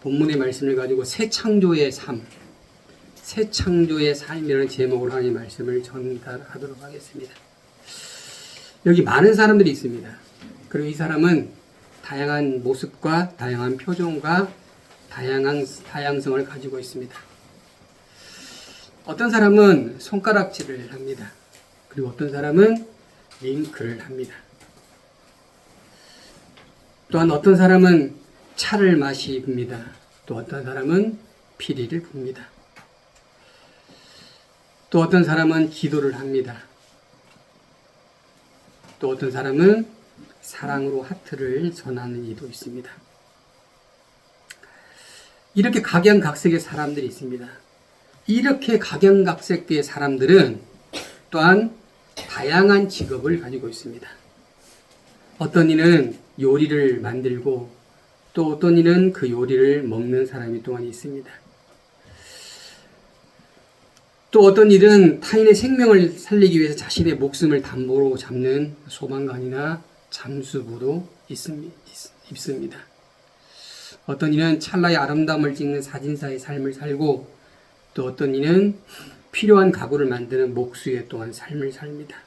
본문의 말씀을 가지고 새 창조의 삶, 새 창조의 삶이라는 제목으로 하나님의 말씀을 전달하도록 하겠습니다. 여기 많은 사람들이 있습니다. 그리고 이 사람은 다양한 모습과 다양한 표정과 다양성을 가지고 있습니다. 어떤 사람은 손가락질을 합니다. 그리고 어떤 사람은 윙크를 합니다. 또한 어떤 사람은 차를 마십니다. 또 어떤 사람은 피리를 붑니다. 또 어떤 사람은 기도를 합니다. 또 어떤 사람은 사랑으로 하트를 전하는 이도 있습니다. 이렇게 각양각색의 사람들이 있습니다. 이렇게 각양각색의 사람들은 또한 다양한 직업을 가지고 있습니다. 어떤 이는 요리를 만들고 또 어떤 이는 그 요리를 먹는 사람이 또한 있습니다. 또 어떤 일은 타인의 생명을 살리기 위해서 자신의 목숨을 담보로 잡는 소방관이나 잠수부도 있습니다. 어떤 이는 찰나의 아름다움을 찍는 사진사의 삶을 살고 또 어떤 이는 필요한 가구를 만드는 목수의 또한 삶을 삽니다.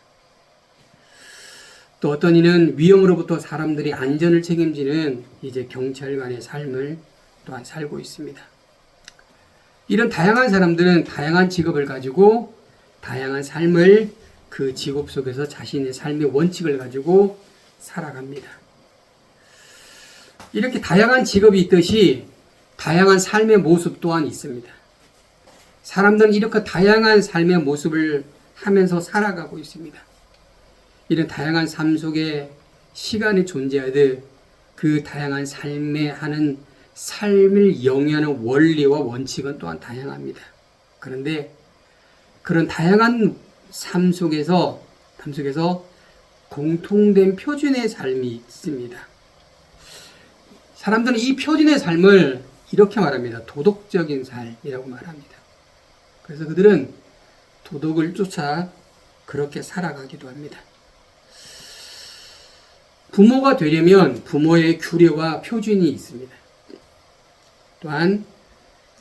또 어떤 이는 위험으로부터 사람들의 안전을 책임지는 이제 경찰관의 삶을 또한 살고 있습니다. 이런 다양한 사람들은 다양한 직업을 가지고 다양한 삶을 그 직업 속에서 자신의 삶의 원칙을 가지고 살아갑니다. 이렇게 다양한 직업이 있듯이 다양한 삶의 모습 또한 있습니다. 사람들은 이렇게 다양한 삶의 모습을 하면서 살아가고 있습니다. 이런 다양한 삶 속에 시간이 존재하듯 그 다양한 삶에 하는 삶을 영위하는 원리와 원칙은 또한 다양합니다. 그런데 그런 다양한 삶 속에서 공통된 표준의 삶이 있습니다. 사람들은 이 표준의 삶을 이렇게 말합니다. 도덕적인 삶이라고 말합니다. 그래서 그들은 도덕을 쫓아 그렇게 살아가기도 합니다. 부모가 되려면 부모의 규례와 표준이 있습니다. 또한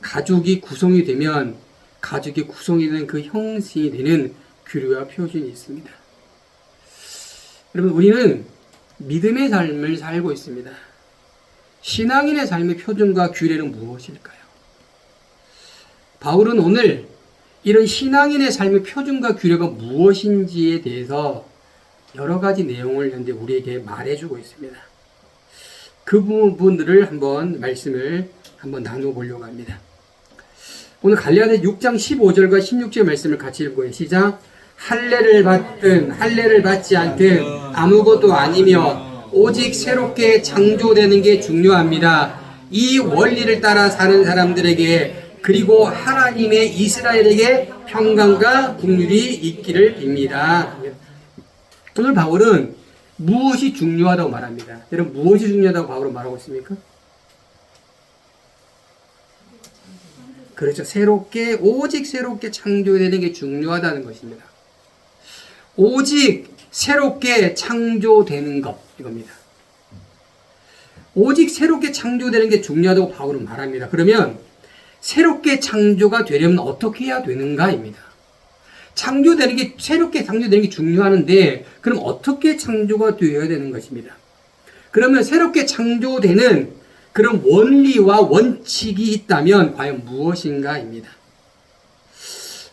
가족이 구성이 되면 가족이 구성이 되는 그 형식이 되는 규례와 표준이 있습니다. 여러분, 우리는 믿음의 삶을 살고 있습니다. 신앙인의 삶의 표준과 규례는 무엇일까요? 바울은 오늘 이런 신앙인의 삶의 표준과 규례가 무엇인지에 대해서 여러 가지 내용을 현재 우리에게 말해주고 있습니다. 그 부분들을 말씀을 나눠보려고 합니다. 오늘 갈라디아 6장 15절과 16절 말씀을 같이 읽고요. 시작. 할례를 받든 할례를 받지 않든 아무것도 아니며 오직 새롭게 창조되는 게 중요합니다. 이 원리를 따라 사는 사람들에게 그리고 하나님의 이스라엘에게 평강과 긍휼이 있기를 빕니다. 오늘 바울은 무엇이 중요하다고 말합니다. 여러분, 무엇이 중요하다고 바울은 말하고 있습니까? 그렇죠. 오직 새롭게 창조되는 게 중요하다는 것입니다. 오직 새롭게 창조되는 것, 이겁니다. 오직 새롭게 창조되는 게 중요하다고 바울은 말합니다. 그러면 새롭게 창조가 되려면 어떻게 해야 되는가입니다. 새롭게 창조되는 게 중요하는데, 그럼 어떻게 창조가 되어야 되는 것입니다. 그러면 새롭게 창조되는 그런 원리와 원칙이 있다면 과연 무엇인가입니다.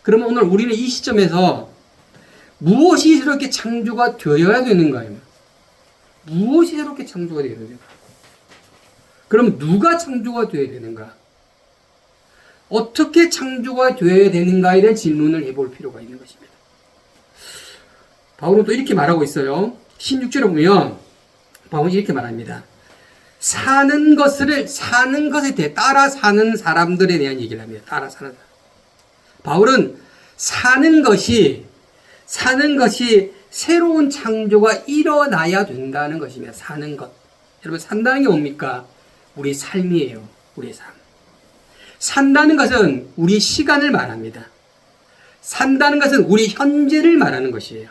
그러면 오늘 우리는 이 시점에서 무엇이 새롭게 창조가 되어야 되는가입니다. 무엇이 새롭게 창조가 되어야 되는가? 그럼 누가 창조가 되어야 되는가? 어떻게 창조가 되어야 되는가에 대한 질문을 해볼 필요가 있는 것입니다. 바울은 또 이렇게 말하고 있어요. 16절에 보면 바울이 이렇게 말합니다. 사는 것에 대해 따라 사는 사람들에 대한 얘기를 합니다. 따라 사는 사람. 바울은 사는 것이 새로운 창조가 일어나야 된다는 것입니다. 사는 것. 여러분, 산다는 게 뭡니까? 우리 삶이에요. 우리의 삶. 산다는 것은 우리 시간을 말합니다. 산다는 것은 우리 현재를 말하는 것이에요.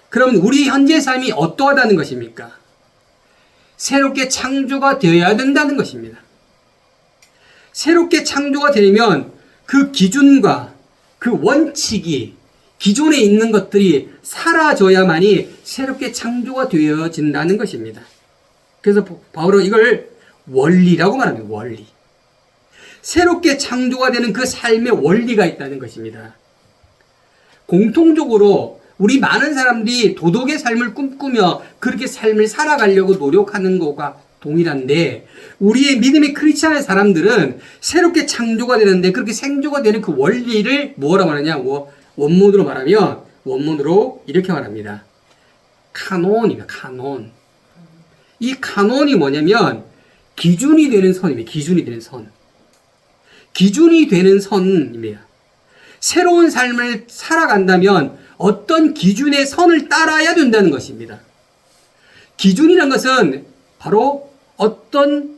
그럼 우리 현재 삶이 어떠하다는 것입니까? 새롭게 창조가 되어야 된다는 것입니다. 새롭게 창조가 되려면 그 기준과 그 원칙이 기존에 있는 것들이 사라져야만이 새롭게 창조가 되어진다는 것입니다. 그래서 바울은 이걸 원리라고 말합니다. 원리. 새롭게 창조가 되는 그 삶의 원리가 있다는 것입니다. 공통적으로 우리 많은 사람들이 도덕의 삶을 꿈꾸며 그렇게 삶을 살아가려고 노력하는 것과 동일한데, 우리의 믿음의 크리스찬의 사람들은 새롭게 창조가 되는데 그렇게 생조가 되는 그 원리를 뭐라고 말하냐? 원문으로 말하면 원문으로 이렇게 말합니다. 카논입니다. 카논. 이 카논이 뭐냐면 기준이 되는 선입니다. 기준이 되는 선. 기준이 되는 선입니다. 새로운 삶을 살아간다면 어떤 기준의 선을 따라야 된다는 것입니다. 기준이란 것은 바로 어떤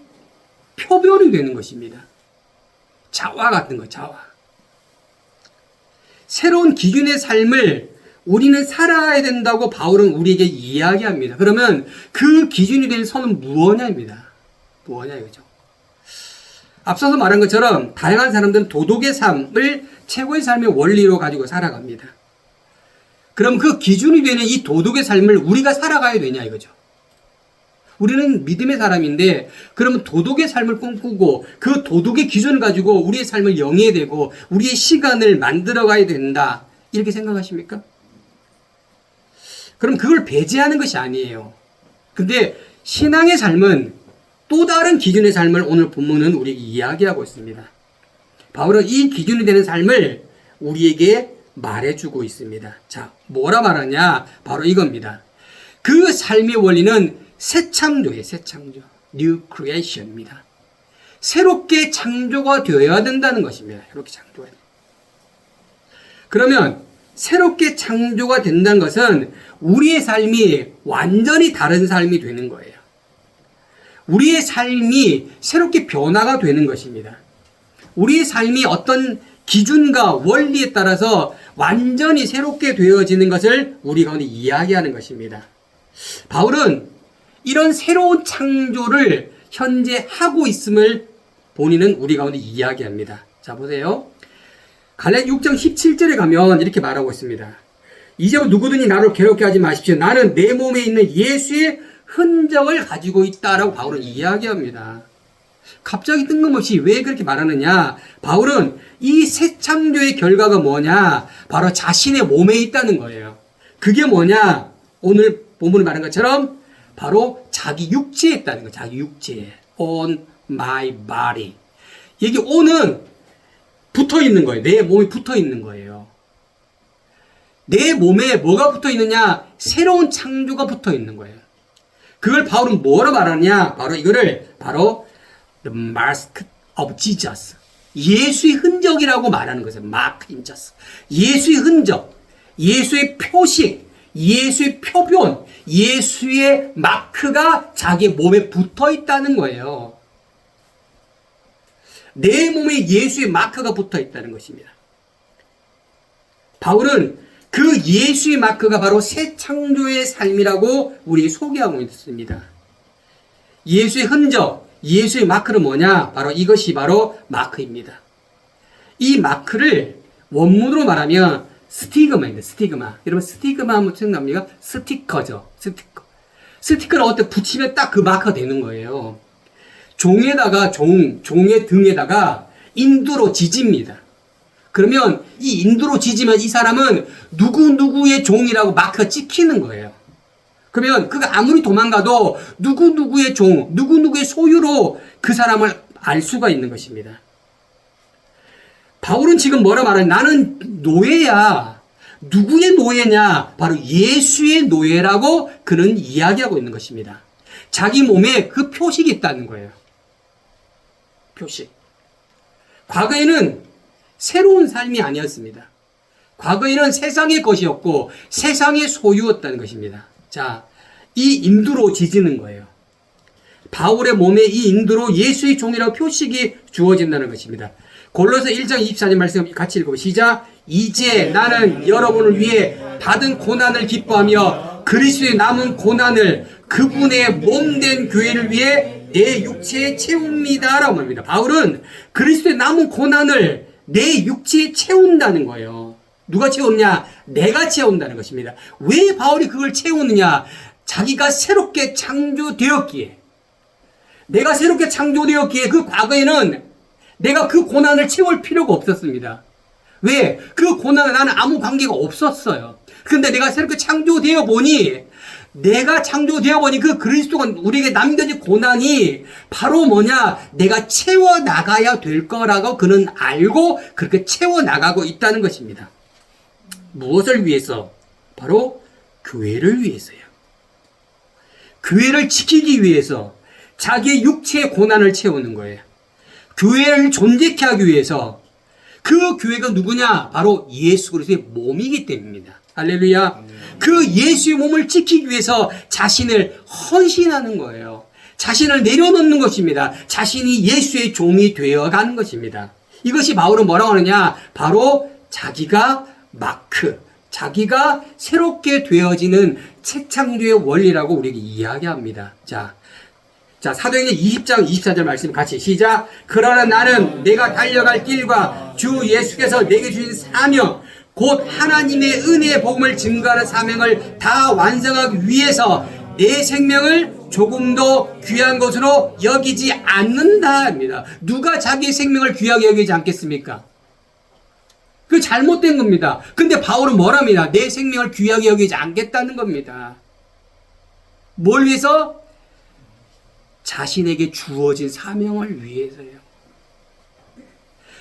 표본이 되는 것입니다. 자화 같은 거, 자화. 새로운 기준의 삶을 우리는 살아야 된다고 바울은 우리에게 이야기합니다. 그러면 그 기준이 될 선은 무엇냐입니다. 무엇냐 이거죠. 앞서서 말한 것처럼 다양한 사람들은 도덕의 삶을 최고의 삶의 원리로 가지고 살아갑니다. 그럼 그 기준이 되는 이 도덕의 삶을 우리가 살아가야 되냐 이거죠. 우리는 믿음의 사람인데 그러면 도덕의 삶을 꿈꾸고 그 도덕의 기준을 가지고 우리의 삶을 영위되고 우리의 시간을 만들어가야 된다 이렇게 생각하십니까? 그럼 그걸 배제하는 것이 아니에요. 근데 신앙의 삶은 또 다른 기준의 삶을 오늘 본문은 우리에게 이야기하고 있습니다. 바울은 이 기준이 되는 삶을 우리에게 말해주고 있습니다. 자, 뭐라 말하냐? 바로 이겁니다. 그 삶의 원리는 새 창조예요. 새 창조. New creation입니다. 새롭게 창조가 되어야 된다는 것입니다. 새롭게 창조가 돼요. 그러면 새롭게 창조가 된다는 것은 우리의 삶이 완전히 다른 삶이 되는 거예요. 우리의 삶이 새롭게 변화가 되는 것입니다. 우리의 삶이 어떤 기준과 원리에 따라서 완전히 새롭게 되어지는 것을 우리 가운데 이야기하는 것입니다. 바울은 이런 새로운 창조를 현재 하고 있음을 본인은 우리 가운데 이야기합니다. 자, 보세요. 갈라디아 6장 17절에 가면 이렇게 말하고 있습니다. 이제부터 누구든지 나를 괴롭게 하지 마십시오. 나는 내 몸에 있는 예수의 흔적을 가지고 있다라고 바울은 이야기합니다. 갑자기 뜬금없이 왜 그렇게 말하느냐? 바울은 이 새 창조의 결과가 뭐냐? 바로 자신의 몸에 있다는 거예요. 그게 뭐냐? 오늘 본문에 말한 것처럼 바로 자기 육체에 있다는 거예요. 자기 육체에. On my body. 여기 on은 붙어 있는 거예요. 내 몸이 붙어 있는 거예요. 내 몸에 뭐가 붙어 있느냐? 새로운 창조가 붙어 있는 거예요. 그걸 바울은 뭐라 말하느냐? 바로 이거를 바로 the mask of Jesus. 예수의 흔적이라고 말하는 것이에요. mark in Jesus. 예수의 흔적, 예수의 표식, 예수의 표본, 예수의 마크가 자기 몸에 붙어 있다는 거예요. 내 몸에 예수의 마크가 붙어 있다는 것입니다. 바울은 그 예수의 마크가 바로 새 창조의 삶이라고 우리 소개하고 있습니다. 예수의 흔적, 예수의 마크는 뭐냐? 바로 이것이 바로 마크입니다. 이 마크를 원문으로 말하면 스티그마입니다. 스티그마. 여러분 스티그마 하면 생각납니까? 스티커죠. 스티커. 스티커를 어떻게 붙이면 딱 그 마크가 되는 거예요. 종에다가 종의 등에다가 인두로 지집니다. 그러면 이 인두로 지지면 이 사람은 누구누구의 종이라고 마크가 찍히는 거예요. 그러면 그가 아무리 도망가도 누구누구의 종, 누구누구의 소유로 그 사람을 알 수가 있는 것입니다. 바울은 지금 뭐라 말하냐? 나는 노예야. 누구의 노예냐? 바로 예수의 노예라고 그는 이야기하고 있는 것입니다. 자기 몸에 그 표식이 있다는 거예요. 표식. 과거에는 새로운 삶이 아니었습니다. 과거에는 세상의 것이었고 세상의 소유였다는 것입니다. 자, 이 인두로 지지는 거예요. 바울의 몸에 이 인두로 예수의 종이라고 표식이 주어진다는 것입니다. 골로새 1장 24절 말씀 같이 읽어보시죠. 시작. 이제 나는 여러분을 위해 받은 고난을 기뻐하며 그리스도의 남은 고난을 그분의 몸된 교회를 위해 내 육체에 채웁니다 라고 합니다. 바울은 그리스도의 남은 고난을 내 육체에 채운다는 거예요. 누가 채우느냐? 내가 채운다는 것입니다. 왜 바울이 그걸 채우느냐? 자기가 새롭게 창조되었기에, 내가 새롭게 창조되었기에 그 과거에는 내가 그 고난을 채울 필요가 없었습니다. 왜? 그 고난은 나는 아무 관계가 없었어요. 근데 내가 새롭게 창조되어 보니, 내가 창조되어 보니 그 그리스도가 우리에게 남겨진 고난이 바로 뭐냐? 내가 채워나가야 될 거라고 그는 알고 그렇게 채워나가고 있다는 것입니다. 무엇을 위해서? 바로 교회를 위해서요. 교회를 지키기 위해서 자기의 육체의 고난을 채우는 거예요. 교회를 존재케 하기 위해서. 그 교회가 누구냐? 바로 예수 그리스도의 몸이기 때문입니다. 할렐루야. 그 예수의 몸을 지키기 위해서 자신을 헌신하는 거예요. 자신을 내려놓는 것입니다. 자신이 예수의 종이 되어가는 것입니다. 이것이 바울은 뭐라고 하느냐? 바로 자기가 자기가 새롭게 되어지는 재창조의 원리라고 우리에게 이야기합니다. 자, 사도행전 20장 24절 말씀 같이 시작. 그러나 나는 내가 달려갈 길과 주 예수께서 내게 주신 사명, 곧 하나님의 은혜의 복음을 증거하는 사명을 다 완성하기 위해서 내 생명을 조금도 귀한 것으로 여기지 않는다 합니다. 누가 자기의 생명을 귀하게 여기지 않겠습니까? 그 잘못된 겁니다. 근데 바울은 뭐랍니다? 내 생명을 귀하게 여기지 않겠다는 겁니다. 뭘 위해서? 자신에게 주어진 사명을 위해서요.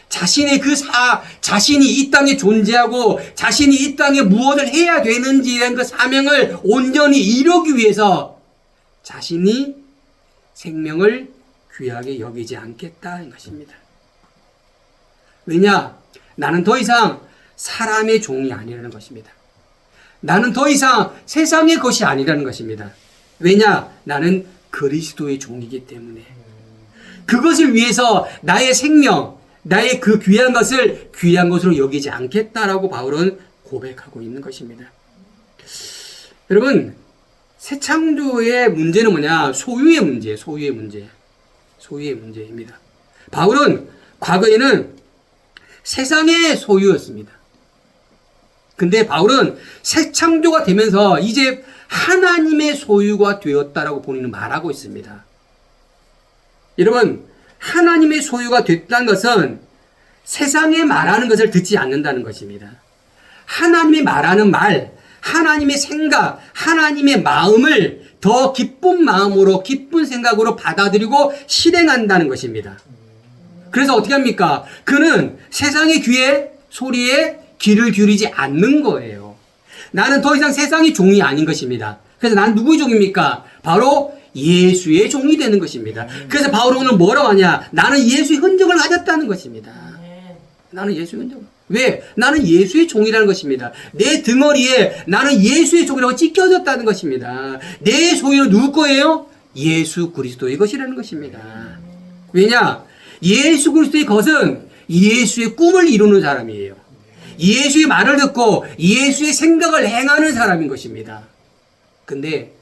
자신이 이 땅에 존재하고 자신이 이 땅에 무엇을 해야 되는지에 대한 그 사명을 온전히 이루기 위해서 자신이 생명을 귀하게 여기지 않겠다는 것입니다. 왜냐? 나는 더 이상 사람의 종이 아니라는 것입니다. 나는 더 이상 세상의 것이 아니라는 것입니다. 왜냐? 나는 그리스도의 종이기 때문에. 그것을 위해서 나의 생명, 나의 그 귀한 것을 귀한 것으로 여기지 않겠다라고 바울은 고백하고 있는 것입니다. 여러분, 새 창조의 문제는 뭐냐? 소유의 문제입니다. 바울은 과거에는 세상의 소유였습니다. 근데 바울은 새 창조가 되면서 이제 하나님의 소유가 되었다라고 본인은 말하고 있습니다. 여러분, 하나님의 소유가 됐다는 것은 세상에 말하는 것을 듣지 않는다는 것입니다. 하나님이 말하는 말, 하나님의 생각, 하나님의 마음을 더 기쁜 마음으로, 기쁜 생각으로 받아들이고 실행한다는 것입니다. 그래서 어떻게 합니까? 그는 세상의 소리에 귀를 기울이지 않는 거예요. 나는 더 이상 세상의 종이 아닌 것입니다. 그래서 나는 누구의 종입니까? 바로 예수의 종이 되는 것입니다. 그래서 바울은 오늘 뭐라고 하냐? 나는 예수의 흔적을 가졌다는 것입니다. 나는 예수의 흔적. 왜? 나는 예수의 종이라는 것입니다. 내 등허리에 나는 예수의 종이라고 찢겨졌다는 것입니다. 내 소유는 누구 거예요? 예수 그리스도의 것이라는 것입니다. 왜냐? 예수 그리스도의 것은 예수의 꿈을 이루는 사람이에요. 예수의 말을 듣고 예수의 생각을 행하는 사람인 것입니다. 근데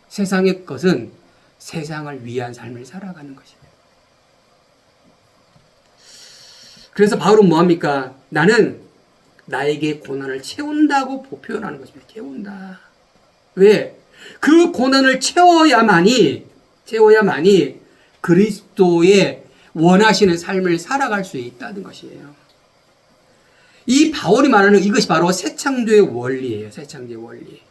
세상의 것은 세상을 위한 삶을 살아가는 것입니다. 그래서 바울은 뭐합니까? 나는 나에게 고난을 채운다고 표현하는 것입니다. 채운다. 왜? 그 고난을 채워야만이 그리스도의 원하시는 삶을 살아갈 수 있다는 것이에요. 이 바울이 말하는 이것이 바로 새 창조의 원리예요. 새 창조의 원리.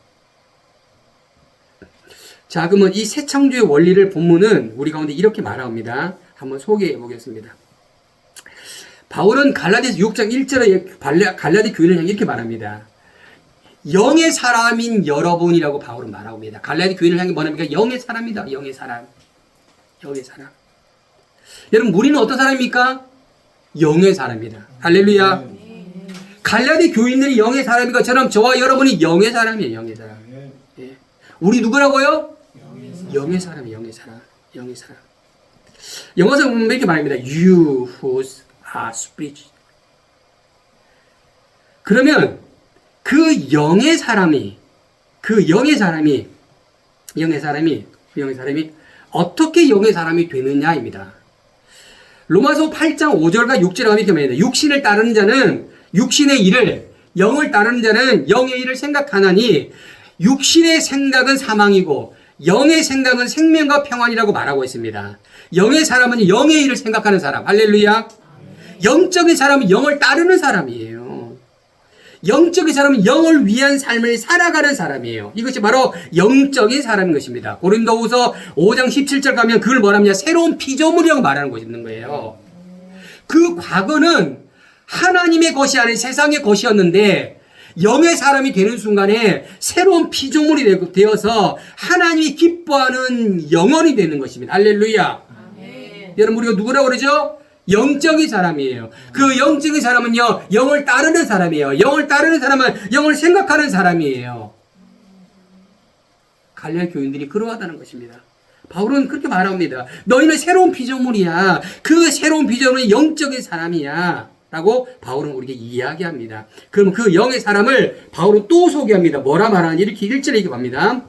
자, 그러면 이 새 창조의 원리를 본문은 우리 가운데 이렇게 말합니다. 한번 소개해 보겠습니다. 바울은 갈라디아서 6장 1절에 갈라디 교인을 향해 이렇게 말합니다. 영의 사람인 여러분이라고 바울은 말합니다. 갈라디 교인을 향해 뭐랍니까? 영의 사람이다. 영의 사람. 여러분, 우리는 어떤 사람입니까? 영의 사람이다. 할렐루야. 갈라디 교인들이 영의 사람인 것처럼 저와 여러분이 영의 사람이에요. 영의 사람. 예. 우리 누구라고요? 영의 사람이에요. 영의 사람. 영어에서 보면 이렇게 말합니다. You who are spirit. 그러면 그 영의 사람이 그 영의 사람이 어떻게 영의 사람이 되느냐입니다. 로마서 8장 5절과 6절에 가면 이렇게 말합니다. 육신을 따르는 자는 육신의 일을, 영을 따르는 자는 영의 일을 생각하나니 육신의 생각은 사망이고 영의 생각은 생명과 평안이라고 말하고 있습니다. 영의 사람은 영의 일을 생각하는 사람. 할렐루야. 영적인 사람은 영을 따르는 사람이에요. 영적인 사람은 영을 위한 삶을 살아가는 사람이에요. 이것이 바로 영적인 사람인 것입니다. 고린도후서 5장 17절 가면 그걸 뭐라냐? 새로운 피조물이라고 말하는 것이 있는 거예요. 그 과거는 하나님의 것이 아닌 세상의 것이었는데 영의 사람이 되는 순간에 새로운 피조물이 되어서 하나님이 기뻐하는 영혼이 되는 것입니다. 할렐루야. 아멘. 여러분 우리가 누구라고 그러죠? 영적인 사람이에요. 그 영적인 사람은요, 영을 따르는 사람이에요. 영을 따르는 사람은 영을 생각하는 사람이에요. 갈릴리 교인들이 그러하다는 것입니다. 바울은 그렇게 말합니다. 너희는 새로운 피조물이야. 그 새로운 피조물은 영적인 사람이야. 라고 바울은 우리에게 이야기합니다. 그럼 그 영의 사람을 바울은 또 소개합니다. 뭐라 말하는지 이렇게 1절에 이렇게 합니다.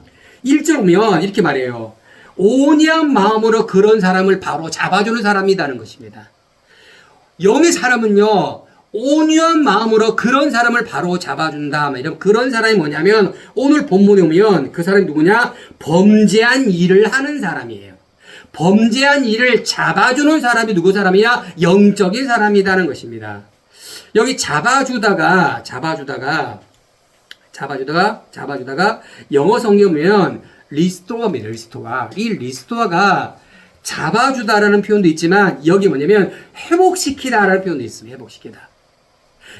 1절 보면 이렇게 말해요. 온유한 마음으로 그런 사람을 바로 잡아주는 사람이라는 것입니다. 영의 사람은요, 온유한 마음으로 그런 사람을 바로 잡아준다. 이런 그런 사람이 뭐냐면 오늘 본문에 오면 그 사람이 누구냐? 범죄한 일을 하는 사람이에요. 범죄한 일을 잡아주는 사람이 누구 사람이냐? 영적인 사람이라는 것입니다. 여기 잡아주다가 영어 성경 보면 리스토어입니다. 리스토어. 이 리스토어가 잡아주다라는 표현도 있지만 여기 뭐냐면 회복시키다라는 표현도 있습니다. 회복시키다.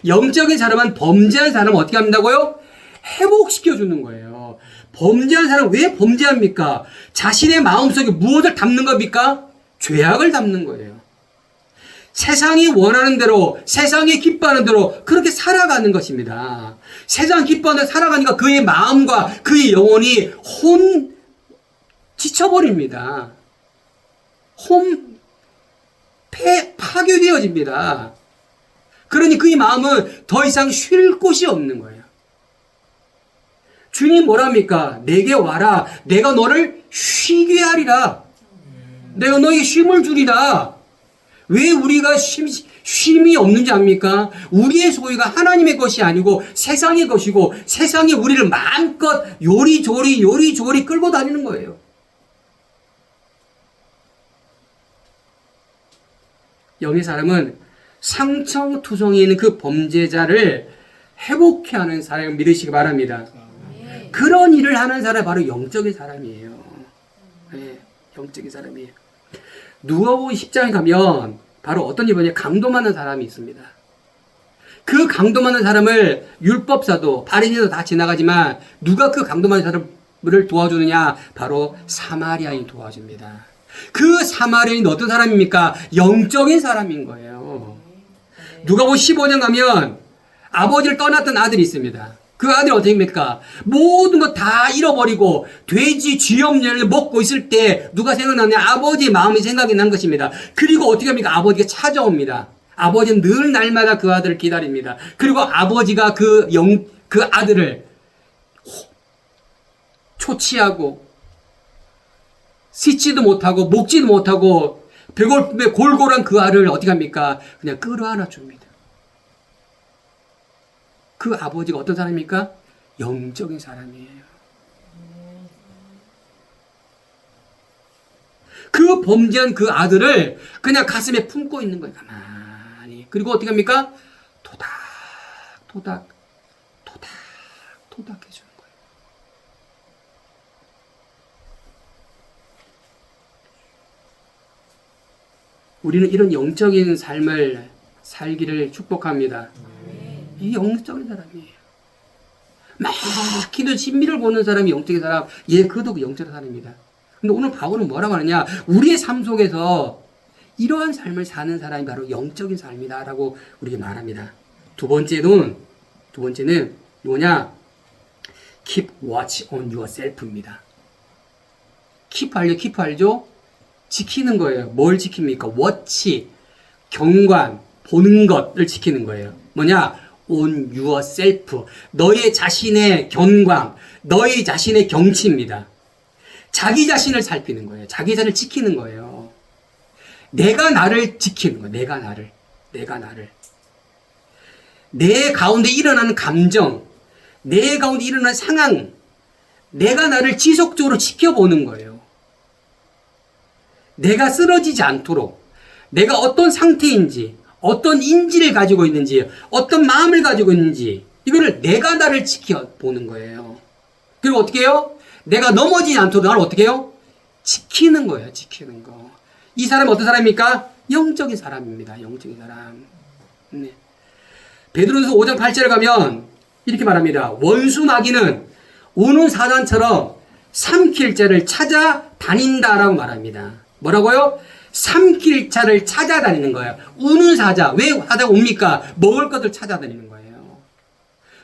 영적인 사람은 범죄한 사람을 어떻게 한다고요? 회복시켜주는 거예요. 범죄한 사람은 왜 범죄합니까? 자신의 마음속에 무엇을 담는 겁니까? 죄악을 담는 거예요. 세상이 원하는 대로, 세상이 기뻐하는 대로 그렇게 살아가는 것입니다. 세상 기뻐하는 대로 살아가니까 그의 마음과 그의 영혼이 지쳐버립니다. 파괴되어집니다. 그러니 그의 마음은 더 이상 쉴 곳이 없는 거예요. 주님 뭐랍니까? 내게 와라. 내가 너를 쉬게 하리라. 내가 너에게 쉼을 주리라. 왜 우리가 쉼이 없는지 압니까? 우리의 소유가 하나님의 것이 아니고 세상의 것이고 세상이 우리를 마음껏 요리조리 끌고 다니는 거예요. 영의 사람은 상처투성이에 있는 그 범죄자를 회복해 하는 사람을 믿으시기 바랍니다. 그런 일을 하는 사람이 바로 영적인 사람이에요. 네, 영적인 사람이에요. 누가복음 10장에 가면 바로 어떤 일이 뭐냐? 강도많은 사람이 있습니다. 그 강도많은 사람을 율법사도 바리새인도 다 지나가지만 누가 그 강도많은 사람을 도와주느냐? 바로 사마리아인이 도와줍니다. 그 사마리아인은 어떤 사람입니까? 영적인 사람인 거예요. 누가복음 15장 가면 아버지를 떠났던 아들이 있습니다. 그 아들이 어떻게 합니까? 모든 거 다 잃어버리고 돼지 쥐염려를 먹고 있을 때 누가 생각나냐? 아버지의 마음이 생각이 난 것입니다. 그리고 어떻게 합니까? 아버지가 찾아옵니다. 아버지는 늘 날마다 그 아들을 기다립니다. 그리고 아버지가 그 아들을 초치하고 씻지도 못하고 먹지도 못하고 배고픔에 골골한 그 아들을 어떻게 합니까? 그냥 끌어안아 줍니다. 그 아버지가 어떤 사람입니까? 영적인 사람이에요. 그 범죄한 그 아들을 그냥 가슴에 품고 있는 거예요. 가만히. 그리고 어떻게 합니까? 토닥 해주는 거예요. 우리는 이런 영적인 삶을 살기를 축복합니다. 이 영적인 사람이에요. 막 기도 진미를 보는 사람이 영적인 사람, 그도 영적인 사람입니다. 근데 오늘 바울은 뭐라고 하느냐? 우리의 삶 속에서 이러한 삶을 사는 사람이 바로 영적인 삶이다라고 우리에게 말합니다. 두 번째는 뭐냐? Keep watch on yourself입니다. keep 알죠? 지키는 거예요. 뭘 지킵니까? watch, 경관, 보는 것을 지키는 거예요. 뭐냐? on yourself. 너의 자신의 견광, 너의 자신의 경치입니다. 자기 자신을 살피는 거예요. 자기 자신을 지키는 거예요. 내가 나를 지키는 거예요. 내가 나를. 내 가운데 일어나는 감정, 내 가운데 일어나는 상황, 내가 나를 지속적으로 지켜보는 거예요. 내가 쓰러지지 않도록, 내가 어떤 상태인지, 어떤 인지를 가지고 있는지, 어떤 마음을 가지고 있는지, 이거를 내가 나를 지켜보는 거예요. 그리고 어떻게 해요? 내가 넘어지지 않도록 나를 어떻게 해요? 지키는 거예요. 지키는 거. 이 사람은 어떤 사람입니까? 영적인 사람입니다. 영적인 사람. 네. 베드로전서 5장 8절에 가면 이렇게 말합니다. 원수 마귀는 우는 사자처럼 삼킬 자를 찾아다닌다라고 말합니다. 뭐라고요? 삼킬 자를 찾아다니는 거예요. 우는 사자. 왜 사자가 옵니까? 먹을 것을 찾아다니는 거예요.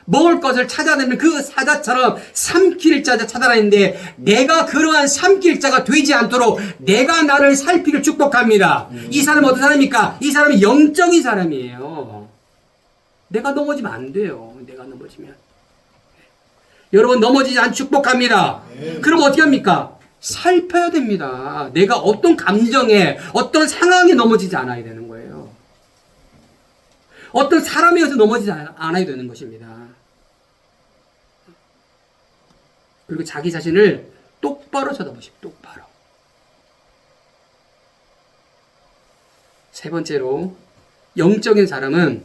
먹을 것을 찾아다니는 그 사자처럼 삼킬 자를 찾아다니는데 내가 그러한 삼킬 자가 되지 않도록 내가 나를 살피길 축복합니다. 이 사람은 어떤 사람입니까? 이 사람은 영적인 사람이에요. 내가 넘어지면 안 돼요. 내가 넘어지면. 여러분 넘어지지 않게 축복합니다. 그럼 어떻게 합니까? 살펴야 됩니다. 내가 어떤 감정에 어떤 상황에 넘어지지 않아야 되는 거예요. 어떤 사람에 의해서 넘어지지 않아야 되는 것입니다. 그리고 자기 자신을 똑바로 쳐다보십시오. 똑바로. 세 번째로 영적인 사람은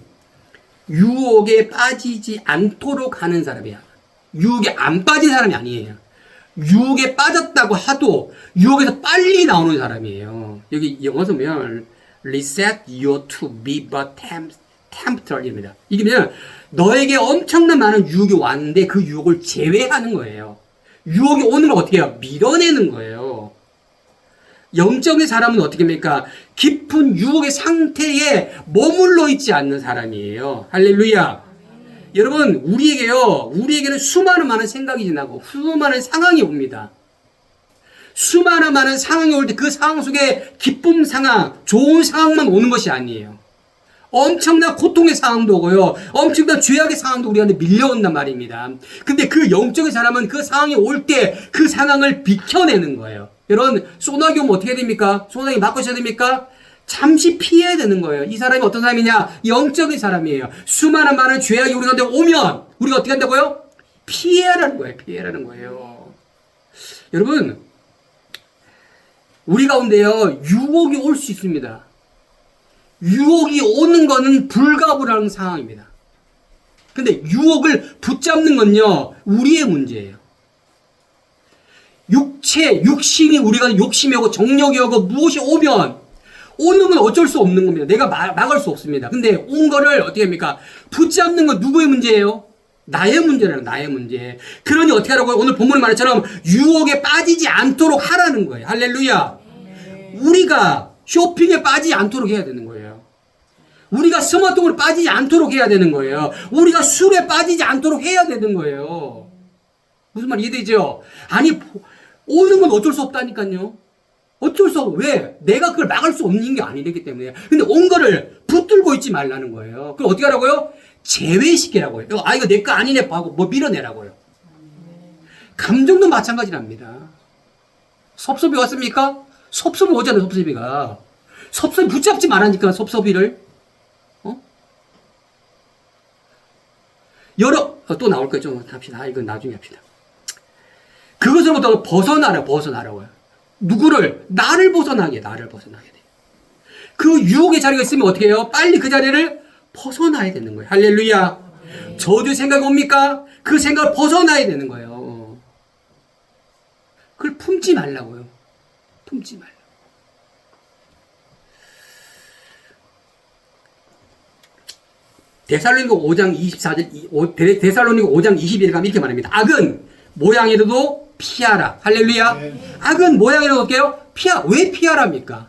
유혹에 빠지지 않도록 하는 사람이야. 유혹에 안 빠진 사람이 아니에요. 유혹에 빠졌다고 하도 유혹에서 빨리 나오는 사람이에요. 여기 영어 보면 reset you to be but tempter입니다. 이게 뭐냐면 너에게 엄청난 많은 유혹이 왔는데 그 유혹을 제외하는 거예요. 유혹이 오는 걸 어떻게 해요? 밀어내는 거예요. 영적인 사람은 어떻게 합니까? 깊은 유혹의 상태에 머물러 있지 않는 사람이에요. 할렐루야. 여러분, 우리에게는 수많은 많은 생각이 지나고, 수많은 상황이 옵니다. 수많은 많은 상황이 올 때 그 상황 속에 기쁨 상황, 좋은 상황만 오는 것이 아니에요. 엄청난 고통의 상황도 오고요. 엄청난 죄악의 상황도 우리한테 밀려온단 말입니다. 근데 그 영적인 사람은 그 상황이 올 때 그 상황을 비켜내는 거예요. 여러분, 소나기 오면 어떻게 됩니까? 소나기 맞고 있어야 됩니까? 잠시 피해야 되는 거예요. 이 사람이 어떤 사람이냐? 영적인 사람이에요. 수많은 많은 죄악이 우리한테 오면 우리가 어떻게 한다고요? 피해라는 거예요. 피해라는 거예요. 여러분, 우리 가운데요, 유혹이 올 수 있습니다. 유혹이 오는 거는 불가분한 상황입니다. 근데 유혹을 붙잡는 건요, 우리의 문제예요. 육신이 우리가 욕심이 오고 정력이 오고 무엇이 오면 오는 건 어쩔 수 없는 겁니다. 내가 막을 수 없습니다. 근데 온 거를 어떻게 합니까? 붙잡는 건 누구의 문제예요? 나의 문제라는 나의 문제. 그러니 어떻게 하라고요? 오늘 본문의 말처럼 유혹에 빠지지 않도록 하라는 거예요. 할렐루야. 우리가 쇼핑에 빠지지 않도록 해야 되는 거예요. 우리가 스마트폰에 빠지지 않도록 해야 되는 거예요. 우리가 술에 빠지지 않도록 해야 되는 거예요. 무슨 말 이해되죠? 아니, 오는 건 어쩔 수 없다니까요. 어쩔 수 없어. 왜? 내가 그걸 막을 수 없는 게 아니기 때문에. 근데 온 거를 붙들고 있지 말라는 거예요. 그럼 어떻게 하라고요? 제외시키라고요. 이거 내 거 아니네 하고 뭐 밀어내라고요. 감정도 마찬가지랍니다. 섭섭이 왔습니까? 섭섭이 오잖아요, 섭섭이가. 섭섭이 붙잡지 말라니까, 섭섭이를. 또 나올 거예요. 좀 합시다. 이건 나중에 합시다. 그것으로부터 벗어나라고요. 누구를? 나를 벗어나게 돼. 그 유혹의 자리가 있으면 어떻게 해요? 빨리 그 자리를 벗어나야 되는 거예요. 할렐루야. 저주 생각이 옵니까? 그 생각을 벗어나야 되는 거예요. 그걸 품지 말라고요. 품지 말라고. 데살로니가 5장 24절, 데살로니가 5장 21절 가면 이렇게 말합니다. 악은 모양이라도 피하라. 할렐루야. 네. 악은 모양이라도 어떻게 해요? 왜 피하랍니까?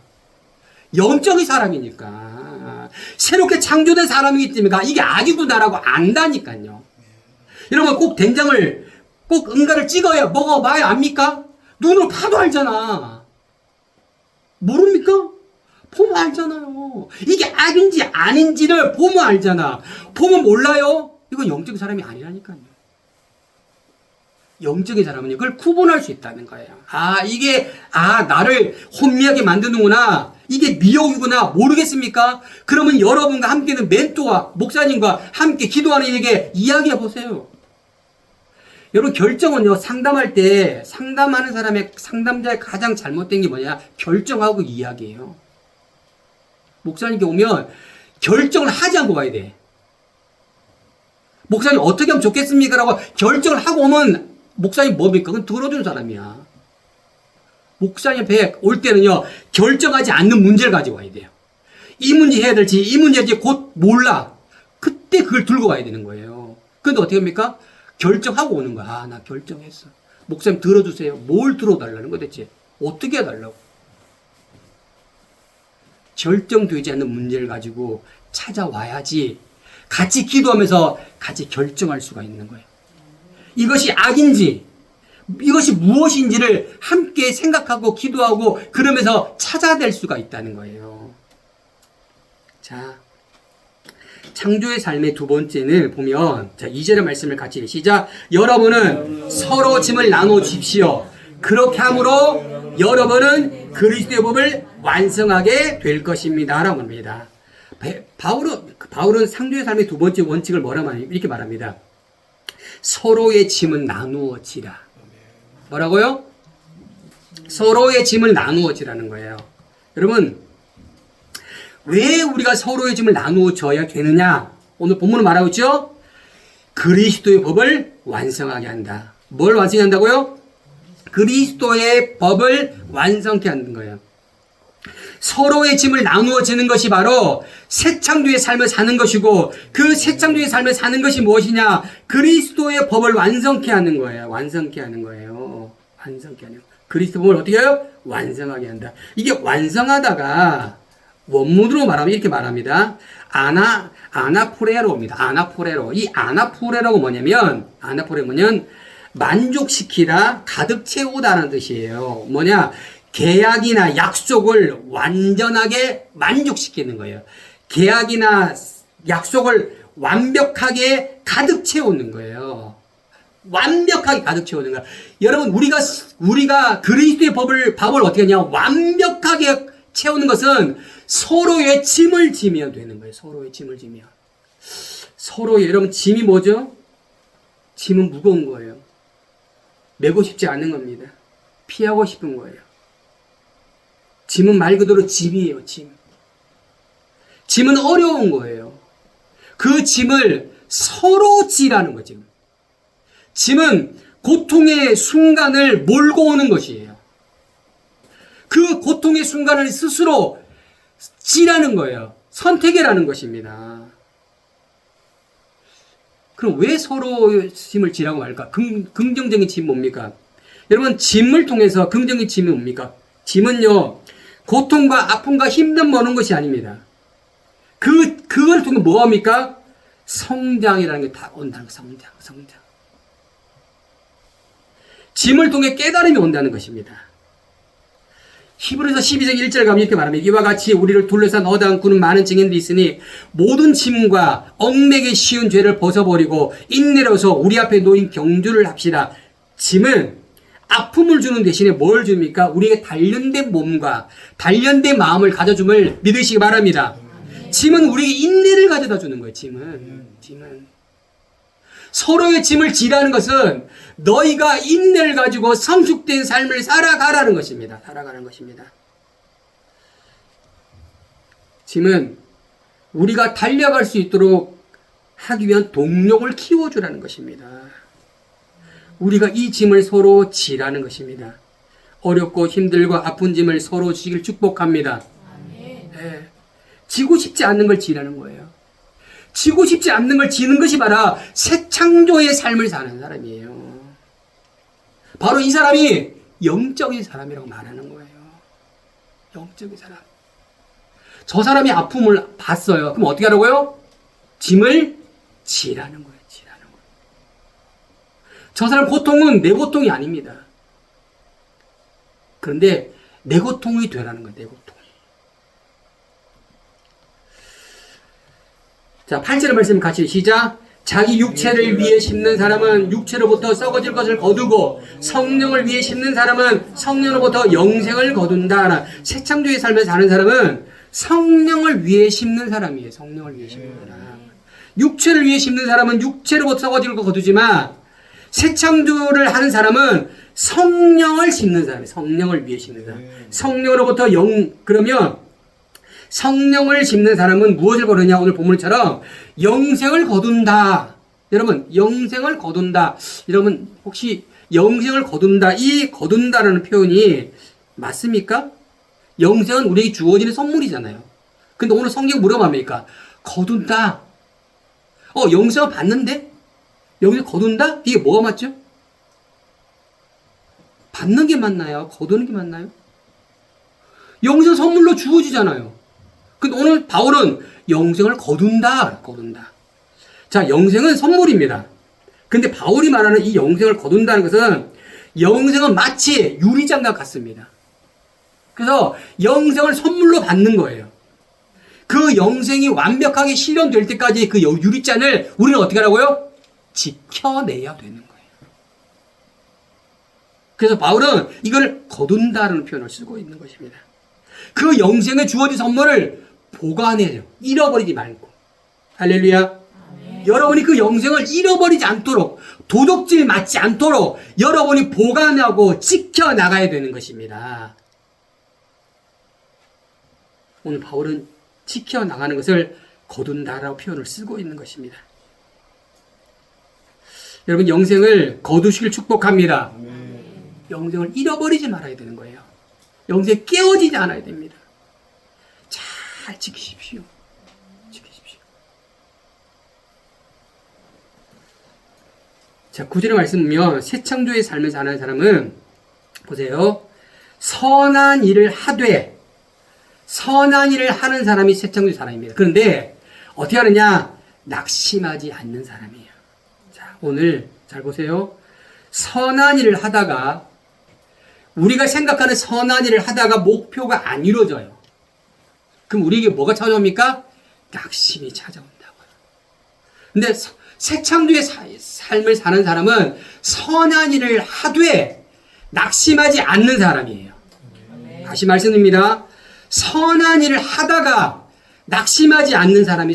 영적인 사람이니까. 새롭게 창조된 사람이기 때문에 이게 악이구나라고 안다니까요. 여러분, 꼭 된장을, 꼭 응가를 찍어야 먹어봐야 압니까? 눈으로 봐도 알잖아. 모릅니까? 보면 알잖아요. 이게 악인지 아닌지를 보면 알잖아. 보면 몰라요? 이건 영적인 사람이 아니라니까요. 영적인 사람은요, 그걸 구분할 수 있다는 거예요. 이게 나를 혼미하게 만드는구나. 이게 미혹이구나. 모르겠습니까? 그러면 여러분과 함께는 멘토와 목사님과 함께 기도하는 이에게 이야기해 보세요. 여러분, 결정은요, 상담할 때 상담하는 상담자의 가장 잘못된 게 뭐냐? 결정하고 이야기해요. 목사님께 오면 결정을 하지 않고 와야 돼. 목사님 어떻게 하면 좋겠습니까? 라고 결정을 하고 오면 목사님 뭡니까? 그건 들어주는 사람이야. 목사님 배 올 때는요, 결정하지 않는 문제를 가지고 와야 돼요. 이 문제 해야 될지, 이 문제 해야 될지 곧 몰라. 그때 그걸 들고 와야 되는 거예요. 근데 어떻게 합니까? 결정하고 오는 거야. 나 결정했어. 목사님 들어주세요. 뭘 들어달라는 거 대체? 어떻게 해달라고? 결정되지 않는 문제를 가지고 찾아와야지 같이 기도하면서 같이 결정할 수가 있는 거예요. 이것이 악인지, 이것이 무엇인지를 함께 생각하고 기도하고 그러면서 찾아낼 수가 있다는 거예요. 자, 창조의 삶의 두 번째는 보면, 자, 2절의 말씀을 같이 시작. 여러분은 서로 짐을 나눠 주십시오. 그렇게 함으로 여러분은 그리스도의 법을 완성하게 될 것입니다. 라고 합니다. 바울은 창조의 삶의 두 번째 원칙을 이렇게 말합니다. 서로의 짐은 나누어지라. 뭐라고요? 서로의 짐을 나누어지라는 거예요. 여러분, 왜 우리가 서로의 짐을 나누어져야 되느냐? 오늘 본문은 말하고 있죠? 그리스도의 법을 완성하게 한다. 뭘 완성하게 한다고요? 그리스도의 법을 완성케 하는 거예요. 서로의 짐을 나누어지는 것이 바로 새 창조의 삶을 사는 것이고, 그 새 창조의 삶을 사는 것이 무엇이냐? 그리스도의 법을 완성케 하는 거예요. 완성케 하는 거예요. 완성케 하는 거예요. 그리스도 법을 어떻게 해요? 완성하게 한다. 이게 완성하다가 원문으로 말하면 이렇게 말합니다. 아나포레로입니다. 아나포레로. 이 아나포레로가 뭐냐면 만족시키다, 가득 채우다라는 뜻이에요. 뭐냐? 계약이나 약속을 완전하게 만족시키는 거예요. 계약이나 약속을 완벽하게 가득 채우는 거예요. 완벽하게 가득 채우는 거예요. 여러분, 우리가 그리스도의 법을 어떻게 하냐? 완벽하게 채우는 것은 서로의 짐을 지면 되는 거예요. 서로의 짐을 지면. 여러분, 짐이 뭐죠? 짐은 무거운 거예요. 메고 싶지 않은 겁니다. 피하고 싶은 거예요. 짐은 말 그대로 짐이에요, 짐. 짐은 어려운 거예요. 그 짐을 서로 지라는 거죠. 짐은 고통의 순간을 몰고 오는 것이에요. 그 고통의 순간을 스스로 지라는 거예요. 선택이라는 것입니다. 그럼 왜 서로 짐을 지라고 할까? 긍정적인 짐 뭡니까? 여러분, 짐을 통해서 긍정적인 짐이 뭡니까? 짐은요, 고통과 아픔과 힘든 모는 것이 아닙니다. 그걸 통해 뭐합니까? 성장이라는 게 다 온다는 거예요. 성장. 짐을 통해 깨달음이 온다는 것입니다. 히브리서 12장 1절 가면 이렇게 말합니다. 이와 같이 우리를 둘러싼 허다한 구는 많은 증인들이 있으니 모든 짐과 얽매기 쉬운 죄를 벗어버리고 인내로서 우리 앞에 놓인 경주를 합시다. 짐은 아픔을 주는 대신에 뭘 줍니까? 우리에게 단련된 몸과 단련된 마음을 가져줌을 믿으시기 바랍니다. 짐은 우리에게 인내를 가져다 주는 거예요. 짐은. 서로의 짐을 지라는 것은 너희가 인내를 가지고 성숙된 삶을 살아가라는 것입니다. 짐은 우리가 달려갈 수 있도록 하기 위한 동력을 키워주라는 것입니다. 우리가 이 짐을 서로 지라는 것입니다. 어렵고 힘들고 아픈 짐을 서로 지길 축복합니다. 네. 지고 싶지 않는 걸 지라는 거예요. 지고 싶지 않는 걸 지는 것이 바로 새 창조의 삶을 사는 사람이에요. 바로 이 사람이 영적인 사람이라고 말하는 거예요. 영적인 사람. 저 사람이 아픔을 봤어요. 그럼 어떻게 하라고요? 짐을 지라는 거예요. 저 사람 고통은 내 고통이 아닙니다. 그런데 내 고통이 되라는 거예요. 내 고통이. 자, 8절의 말씀 같이 시작. 자기 육체를 위해 심는 사람은 육체로부터 썩어질 것을 거두고 성령을 위해 심는 사람은 성령으로부터 영생을 거둔다. 새 창조의 삶을 사는 사람은 성령을 위해 심는 사람이에요. 성령을 위해 심는 사람. 육체를 위해 심는 사람은 육체로부터 썩어질 것 거두지만 새 창조를 하는 사람은 성령을 심는 사람이에요. 성령을 위해 심는 사람. 성령으로부터 그러면 성령을 심는 사람은 무엇을 거두냐? 오늘 본문처럼 영생을 거둔다. 여러분, 영생을 거둔다. 여러분, 혹시 영생을 거둔다, 이 거둔다라는 표현이 맞습니까? 영생은 우리에게 주어지는 선물이잖아요. 근데 오늘 성경 뭐라고 합니까? 거둔다. 영생을 받는데? 영생 거둔다? 이게 뭐가 맞죠? 받는 게 맞나요? 거두는 게 맞나요? 영생 선물로 주어지잖아요. 근데 오늘 바울은 영생을 거둔다. 자, 영생은 선물입니다. 근데 바울이 말하는 이 영생을 거둔다는 것은 영생은 마치 유리장갑 같습니다. 그래서 영생을 선물로 받는 거예요. 그 영생이 완벽하게 실현될 때까지 그 유리잔을 우리는 어떻게 하라고요? 지켜내야 되는 거예요. 그래서 바울은 이걸 거둔다라는 표현을 쓰고 있는 것입니다. 그 영생에 주어진 선물을 보관해요. 잃어버리지 말고. 할렐루야. 아멘. 여러분이 그 영생을 잃어버리지 않도록, 도둑질 맞지 않도록 여러분이 보관하고 지켜나가야 되는 것입니다. 오늘 바울은 지켜나가는 것을 거둔다라고 표현을 쓰고 있는 것입니다. 여러분, 영생을 거두시길 축복합니다. 영생을 잃어버리지 말아야 되는 거예요. 영생이 깨어지지 않아야 됩니다. 잘 지키십시오. 자, 9절의 말씀 보면 새 창조의 삶을 사는 사람은 보세요. 선한 일을 하되, 선한 일을 하는 사람이 새 창조의 사람입니다. 그런데 어떻게 하느냐? 낙심하지 않는 사람이에요. 자, 오늘 잘 보세요. 선한 일을 하다가, 우리가 생각하는 선한 일을 하다가 목표가 안 이루어져요. 그럼 우리에게 뭐가 찾아옵니까? 낙심이 찾아온다고요. 근데 새 창조의 삶을 사는 사람은 선한 일을 하되 낙심하지 않는 사람이에요. 다시 말씀드립니다. 선한 일을 하다가 낙심하지 않는 사람이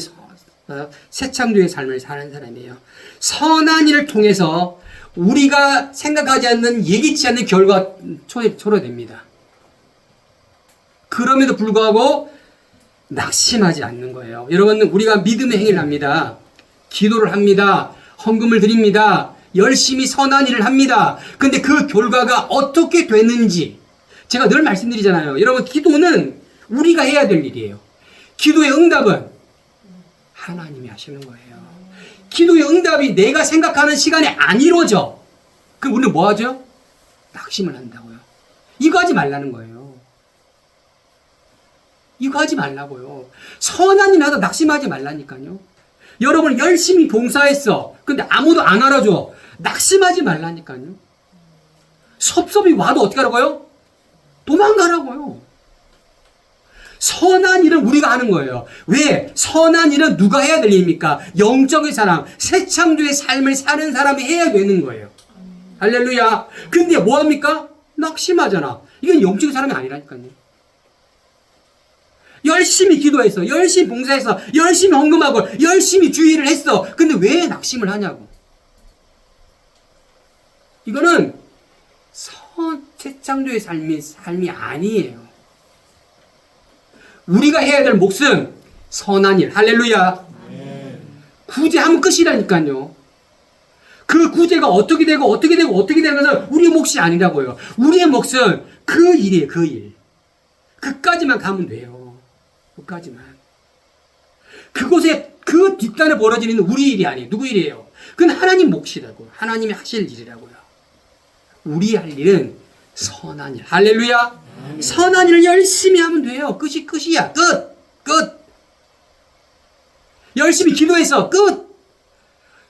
새 창조의 삶을 사는 사람이에요. 선한 일을 통해서 우리가 생각하지 않는, 예기치 않는 결과가 초래됩니다. 그럼에도 불구하고 낙심하지 않는 거예요. 여러분, 우리가 믿음의 행위를 합니다. 기도를 합니다. 헌금을 드립니다. 열심히 선한 일을 합니다. 근데 그 결과가 어떻게 되는지 제가 늘 말씀드리잖아요. 여러분, 기도는 우리가 해야 될 일이에요. 기도의 응답은 하나님이 하시는 거예요. 기도의 응답이 내가 생각하는 시간에 안 이루어져. 그럼 우리는 뭐 하죠? 낙심을 한다고요. 이거 하지 말라는 거예요. 이거 하지 말라고요. 선한 일 하다 낙심하지 말라니까요. 여러분 열심히 봉사했어. 근데 아무도 안 알아줘. 낙심하지 말라니까요. 섭섭이 와도 어떻게 하라고요? 도망가라고요. 선한 일은 우리가 하는 거예요. 왜? 선한 일은 누가 해야 될 일입니까? 영적인 사람, 새 창조의 삶을 사는 사람이 해야 되는 거예요. 할렐루야. 근데 뭐합니까? 낙심하잖아. 이건 영적인 사람이 아니라니까요. 열심히 기도했어. 열심히 봉사했어. 열심히 헌금하고 열심히 주의를 했어. 근데 왜 낙심을 하냐고. 이거는 새 창조의 삶이 아니에요. 우리가 해야 될 몫은 선한 일. 할렐루야. 구제하면 끝이라니까요. 그 구제가 어떻게 되는 것은 우리의 몫이 아니라고요. 우리의 몫은 그 일이에요. 그 일. 그까지만 가면 돼요. 그까지만. 그곳에 그 뒷단에 벌어지는 우리 일이 아니에요. 누구 일이에요? 그건 하나님 몫이라고요. 하나님이 하실 일이라고요. 우리 할 일은 선한 일. 할렐루야. 선한 일을 열심히 하면 돼요. 끝이야. 끝. 열심히 기도해서 끝.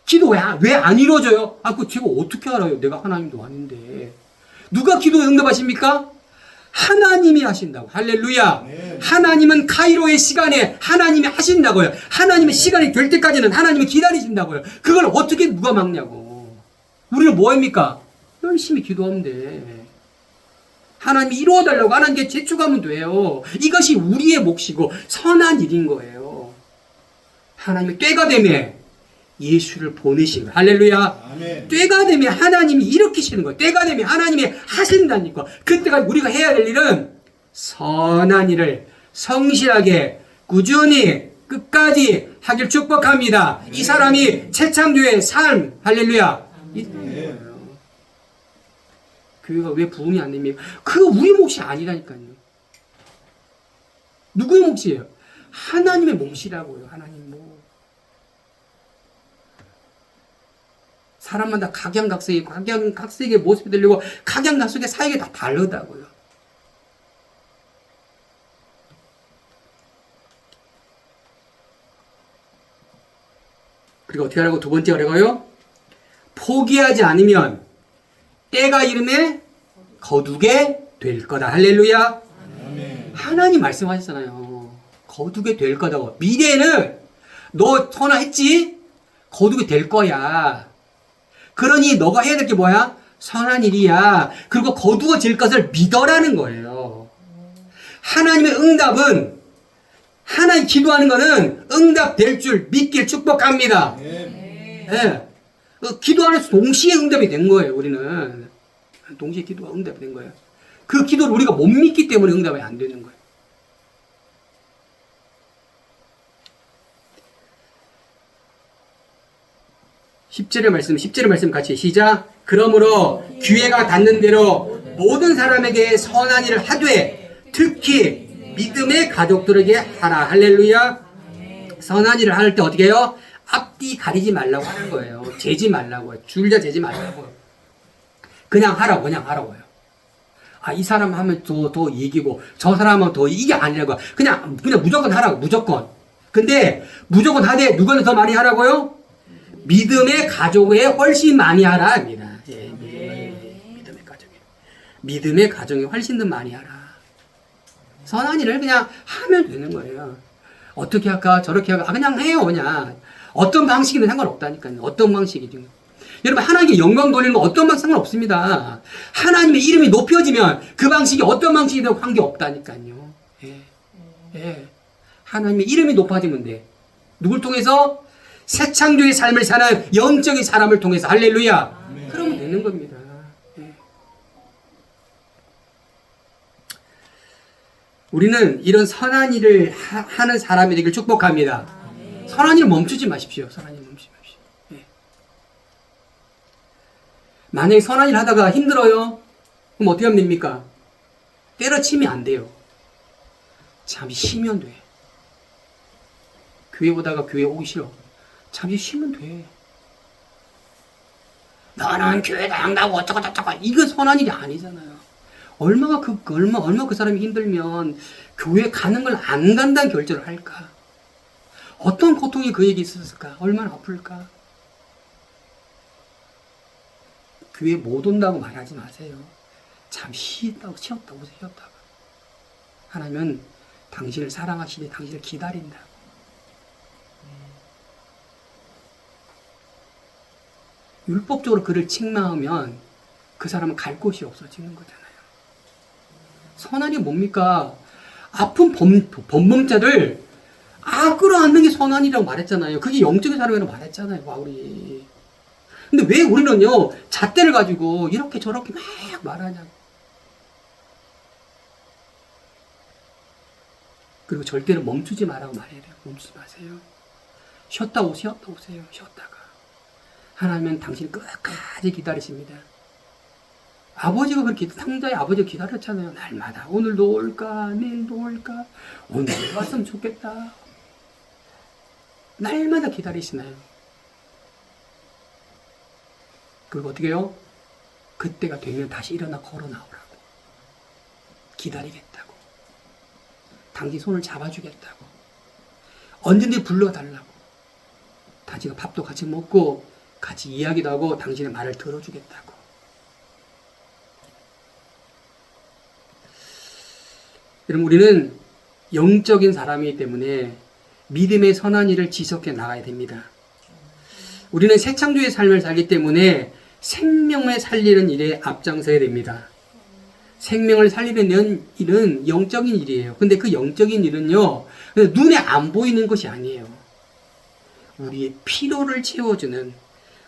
기도 왜 안 이루어져요? 그거 제가 어떻게 알아요? 내가 하나님도 아닌데. 누가 기도에 응답하십니까? 하나님이 하신다고. 할렐루야. 네. 하나님은 카이로의 시간에 하나님이 하신다고요. 하나님의 시간이 될 때까지는 하나님이 기다리신다고요. 그걸 어떻게 누가 막냐고. 우리는 뭐 합니까? 열심히 기도하면 돼. 하나님이 이루어달라고 하나님께 재촉하면 돼요. 이것이 우리의 몫이고 선한 일인 거예요. 하나님이 때가 되면 예수를 보내신 거예요. 할렐루야. 아멘. 때가 되면 하나님이 일으키시는 거예요. 때가 되면 하나님이 하신다니까. 그때가 우리가 해야 될 일은 선한 일을 성실하게 꾸준히 끝까지 하길 축복합니다. 이 사람이 최창조의 삶, 할렐루야. 이 거예요. 교회가 왜 부흥이 안 됩니까? 그거 우리 몫이 아니라니까요. 누구의 몫이에요? 하나님의 몫이라고요. 하나님 몫. 사람마다 각양각색의 모습이 들리고 각양각색의 사역이 다 다르다고요. 그리고 어떻게 하라고 두 번째 하라고요? 포기하지 않으면 때가 이름에 거두게 될 거다. 할렐루야. 아멘. 하나님 말씀하셨잖아요. 거두게 될 거다고. 미래에는 너 선화했지? 거두게 될 거야. 그러니 너가 해야 될 게 뭐야? 선한 일이야. 그리고 거두어질 것을 믿어라는 거예요. 하나님의 응답은 하나님 기도하는 거는 응답될 줄 믿길 축복합니다. 네. 기도하는 동시에 응답이 된 거예요. 우리는 동시에 기도가 응답이 된 거예요. 그 기도를 우리가 못 믿기 때문에 응답이 안 되는 거예요. (10절의 말씀) 같이 시작. 그러므로 기회가 닿는 대로 모든 사람에게 선한 일을 하되 특히 믿음의 가족들에게 하라. 할렐루야. 선한 일을 할 때 어떻게 해요? 앞뒤 가리지 말라고 하는 거예요. 재지 말라고요. 줄자 재지 말라고요. 그냥 하라고요. 아, 이 사람 하면 더 이기고 저 사람 하면 더 이게 아니라고. 그냥 무조건 하라고. 무조건. 근데 무조건 하되 누구는 더 많이 하라고요? 믿음의 가족에 훨씬 많이 하라 합니다. 예, 믿음의 가정에 훨씬 더 많이 하라. 선한 일을 그냥 하면 되는 거예요. 어떻게 할까? 저렇게 할까? 그냥 해요, 그냥. 어떤 방식이든 상관없다니까요. 어떤 방식이든. 여러분, 하나님께 영광 돌리는 건 어떤 방식 상관없습니다. 하나님의 이름이 높여지면 그 방식이 어떤 방식이든 관계없다니까요. 예. 하나님의 이름이 높아지면 돼. 누굴 통해서? 새 창조의 삶을 사는 영적인 사람을 통해서. 할렐루야. 아멘. 그러면 되는 겁니다. 예. 우리는 이런 선한 일을 하는 사람이 되길 축복합니다. 선한 일을 멈추지 마십시오. 선한 일 멈추지 마십시오. 예. 만약에 선한 일 하다가 힘들어요? 그럼 어떻게 하면 됩니까? 때려치면 안 돼요. 잠시 쉬면 돼. 교회 보다가 교회 오기 싫어. 잠시 쉬면 돼. 너는 교회 나간다고 어쩌고 이거 선한 일이 아니잖아요. 얼마나 그 사람이 힘들면 교회 가는 걸 안 간다는 결정을 할까? 어떤 고통이 그에게 있었을까? 얼마나 아플까? 교회 못 온다고 말하지 마세요. 잠시 쉬었다 오세요. 쉬었다가. 하나님은 당신을 사랑하시니 당신을 기다린다. 율법적으로 그를 책망하면 그 사람은 갈 곳이 없어지는 거잖아요. 선한이 뭡니까? 아픈 범범자를 끌어안는 게 선한이라고 말했잖아요. 그게 영적인 사람이라고 말했잖아요, 바울이. 근데 왜 우리는요, 잣대를 가지고 이렇게 저렇게 막 말하냐고. 그리고 절대로 멈추지 말라고 말해야 돼요. 멈추지 마세요. 쉬었다 오세요. 쉬었다가. 하나님은 당신 끝까지 기다리십니다. 아버지가 그렇게 탕자의 아버지가 기다렸잖아요. 날마다. 오늘도 올까? 내일도 올까? 오늘 왔으면 좋겠다. 날마다 기다리시나요? 그리고 어떻게 해요? 그때가 되면 다시 일어나 걸어 나오라고. 기다리겠다고. 당신 손을 잡아주겠다고. 언제든지 불러달라고. 당신과 밥도 같이 먹고 같이 이야기도 하고 당신의 말을 들어주겠다고. 여러분, 우리는 영적인 사람이기 때문에 믿음의 선한 일을 지속해 나가야 됩니다. 우리는 새 창조의 삶을 살기 때문에 생명을 살리는 일에 앞장서야 됩니다. 생명을 살리는 일은 영적인 일이에요. 근데 그 영적인 일은요, 눈에 안 보이는 것이 아니에요. 우리의 피로를 채워주는,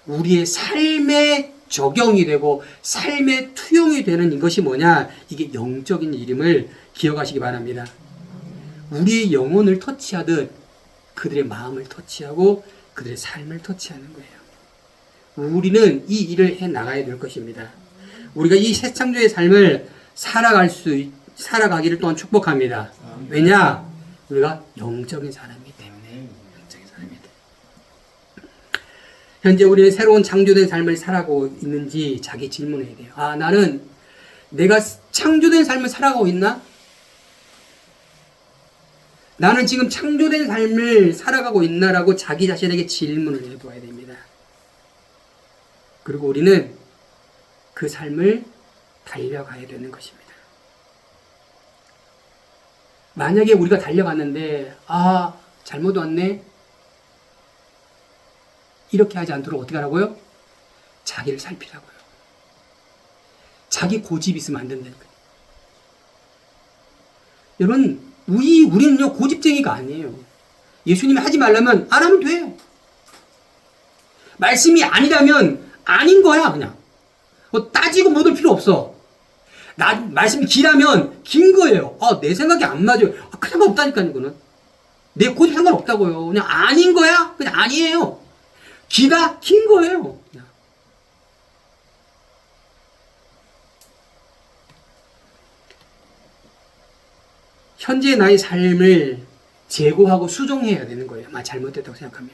우리의 삶의 적용이 되고 삶의 투영이 되는 이것이 뭐냐? 이게 영적인 일임을 기억하시기 바랍니다. 우리의 영혼을 터치하듯 그들의 마음을 터치하고 그들의 삶을 터치하는 거예요. 우리는 이 일을 해 나가야 될 것입니다. 우리가 이 새 창조의 삶을 살아가기를 또한 축복합니다. 왜냐? 우리가 영적인 사람이기 때문에. 영적인 사람이다. 현재 우리는 새로운 창조된 삶을 살아가고 있는지 자기 질문해야 돼요. 아, 나는 내가 창조된 삶을 살아가고 있나? 나는 지금 창조된 삶을 살아가고 있나라고 자기 자신에게 질문을 해둬야 됩니다. 그리고 우리는 그 삶을 달려가야 되는 것입니다. 만약에 우리가 달려갔는데 잘못 왔네, 이렇게 하지 않도록 어떻게 하라고요? 자기를 살피라고요. 자기 고집이 있으면 안 된다니까요. 여러분, 우리는요 고집쟁이가 아니에요. 예수님이 하지 말라면 안 하면 돼. 말씀이 아니라면 아닌 거야. 그냥 따지고 묻을 필요 없어. 말씀이 길하면 긴 거예요. 내 생각이 안 맞아요. 그 상관 없다니까요. 이거는 내 고집 상관없다고요. 그냥 아닌 거야? 그냥 아니에요. 기다? 긴 거예요. 그냥. 현재 나의 삶을 재고하고 수정해야 되는 거예요. 잘못됐다고 생각하면.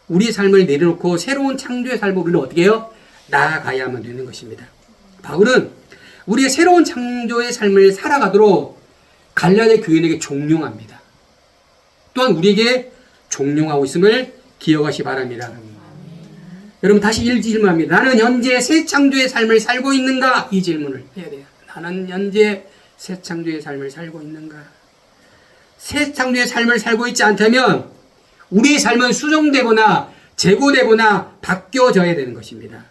우리의 삶을 내려놓고 새로운 창조의 삶을 우리는 어떻게 해요? 나아가야만 되는 것입니다. 바울은 우리의 새로운 창조의 삶을 살아가도록 갈라디아 교인에게 종용합니다. 또한 우리에게 종용하고 있음을 기억하시기 바랍니다. 여러분, 다시 질문합니다. 나는 현재 새 창조의 삶을 살고 있는가? 이 질문을 해야 돼요. 나는 현재 새 창조의 삶을 살고 있는가? 새 창조의 삶을 살고 있지 않다면 우리의 삶은 수정되거나 재고되거나 바뀌어져야 되는 것입니다.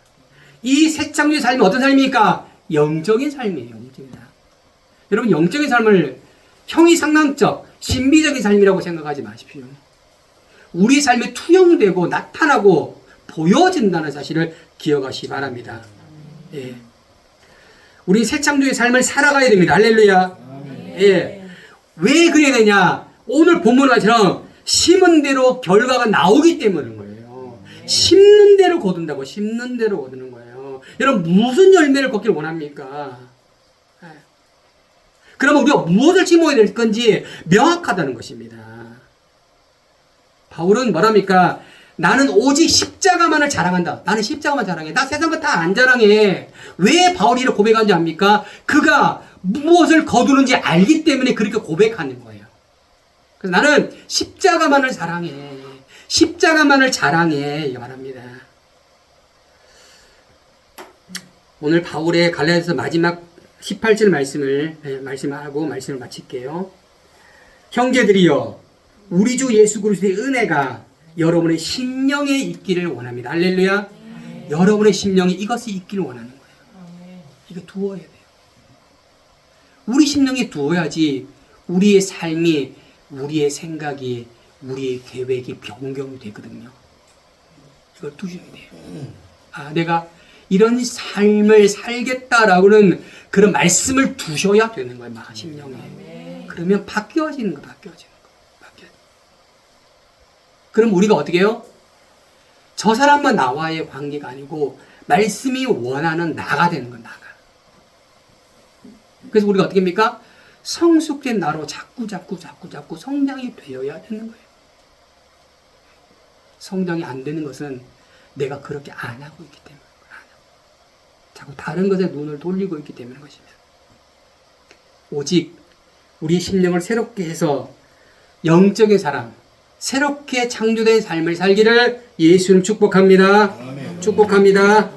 이 새 창조의 삶이 어떤 삶입니까? 영적인 삶이에요. 영적이다. 여러분, 영적인 삶을 형이상학적, 신비적인 삶이라고 생각하지 마십시오. 우리 삶에 투영되고 나타나고 보여진다는 사실을 기억하시기 바랍니다. 예. 우리 새 창조의 삶을 살아가야 됩니다. 할렐루야. 예. 왜 그래야 되냐? 오늘 본문처럼 심은 대로 결과가 나오기 때문인 거예요. 심는 대로 거둔다고. 심는 대로 거두는 거예요. 여러분, 무슨 열매를 걷길 원합니까? 예. 그러면 우리가 무엇을 심어야 될 건지 명확하다는 것입니다. 바울은 뭐랍니까? 나는 오직 십자가만을 자랑한다. 나는 십자가만 자랑해. 나 세상 거 다 안 자랑해. 왜 바울이 이렇게 고백하는지 압니까? 그가 무엇을 거두는지 알기 때문에 그렇게 고백하는 거예요. 그래서 나는 십자가만을 사랑해. 십자가만을 자랑해. 이거 말합니다. 오늘 바울의 갈라디아서 마지막 18절 말씀하고 말씀을 마칠게요. 형제들이여, 우리 주 예수 그리스도의 은혜가 여러분의 심령에 있기를 원합니다. 할렐루야. 여러분의 심령에 이것이 있기를 원하는 거예요. 이거 두어야 돼요. 우리 심령에 두어야지 우리의 삶이, 우리의 생각이, 우리의 계획이 변경이 되거든요. 이걸 두셔야 돼요. 내가 이런 삶을 살겠다라고는 그런 말씀을 두셔야 되는 거예요. 심령에. 그러면 바뀌어지는 거. 그럼 우리가 어떻게 해요? 저 사람만 나와의 관계가 아니고 말씀이 원하는 나가 되는 건 나가. 그래서 우리가 어떻게 합니까? 성숙된 나로 자꾸 성장이 되어야 되는 거예요. 성장이 안 되는 것은 내가 그렇게 안 하고 있기 때문에, 자꾸 다른 것에 눈을 돌리고 있기 때문인 것입니다. 오직 우리 심령을 새롭게 해서 영적인 사람, 새롭게 창조된 삶을 살기를 예수님 축복합니다. 아멘. 축복합니다.